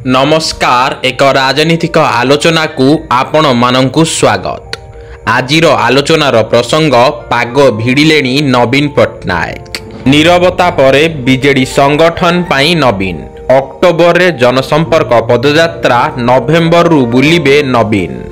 नमस्कार एक राजनीतिक आलोचना को आपण मानंकु स्वागत। आजिर आलोचनार प्रसंग पाग भिड़िलेनी नवीन पट्टनायक। नीरवता परे बीजेडी संगठन पाई नवीन। अक्टोबर रे जनसंपर्क पदयात्रा नवेम्बर रु बुलिबे नवीन।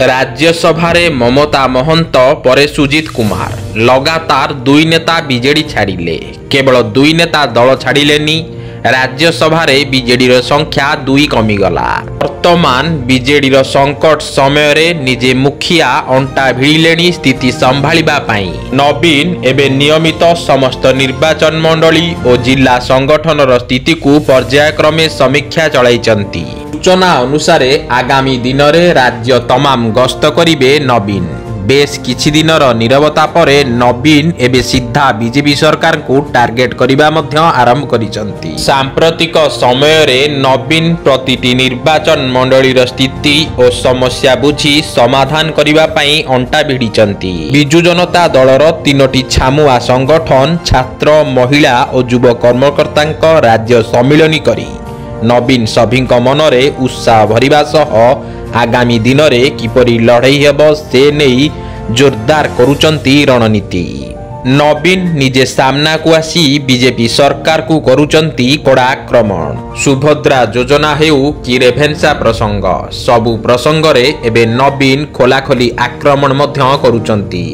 राज्यसभा रे ममता महंत परे सुजित कुमार। लगातार दुई नेता बीजेडी छाड़िले। केवल दुई नेता दल छाड़िलेनी। राज्यसभा रे बीजेडी रो संख्या 2 कमिगला। वर्तमान बीजेडी रो संकट समय रे निजे मुखिया अंटा भिड़िलेनी स्थिति संभालिबा पाई। नवीन एबे नियमित समस्त निर्वाचन मंडली और जिला संगठन रो स्थिति को पर्यायक्रमे समीक्षा चलाइचंती। सूचना अनुसार आगामी दिन रे राज्य तमाम गस्त करिबे नवीन। बेस किछि दिनर नीरवता परे नवीन एबे सीधा बीजेपी सरकार को टार्गेट करिबा मध्य आरंभ करिसंती। सांप्रतिक समय रे नवीन प्रतिटी निर्वाचन मंडली रो स्थिति और समस्या बुझी समाधान करिबा पई अंटा भिड़िचंती। बिजु जनता दलर 3टी छामुआ संगठन छात्र महिला और युव कर्मकर्तांक राज्य सम्मिलन करी नवीन सभींक मनरे उत्साह भरिबा सह आगामी दिन रे किपरि लड़ाई हेबो से नहीं जोरदार करुचंती रणनीति। नवीन निजे सामना को आसी बीजेपी सरकार को करुचंती कड़ा आक्रमण। सुभद्रा योजना हेउ कि रेभेन्सा प्रसंग सबु प्रसंग रे एबे नवीन खोलाखोली आक्रमण मध्य करुचंती।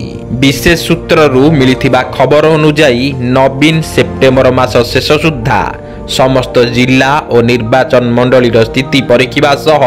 विशेष सूत्र रु मिलिथिबा खबर अनुसार नवीन सेप्टेम्बर मास शेष सुद्धा समस्त जिला और निर्वाचन मंडली स्थिति परीखिबा सह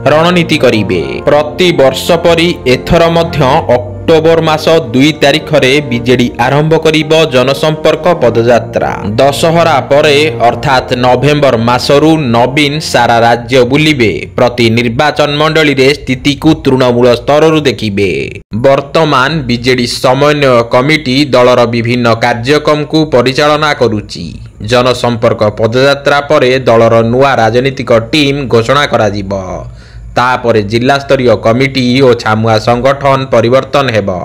रणनीति करिबे। प्रति वर्ष परी एथर मध्य अक्टोबर मास 2 तारिख रे बीजेडी आरंभ करिबो जनसंपर्क पदयात्रा। दशहरा परे अर्थात नवेम्बर मासरु नवीन सारा राज्य बुलिबे। प्रति निर्वाचन मंडली रे स्थिति को तृणमूल स्तर रु देखिबे। वर्तमान बीजेडी समन्वय कमिटी दलर विभिन्न कार्यक्रम को परिचालना करुची। जनसंपर्क पदयात्रा परे दलर नुआ राजनीतिक टीम घोषणा करा जिवो। तापरे जिला स्तरीय कमिटी और छामुआ संगठन परिवर्तन हेबो।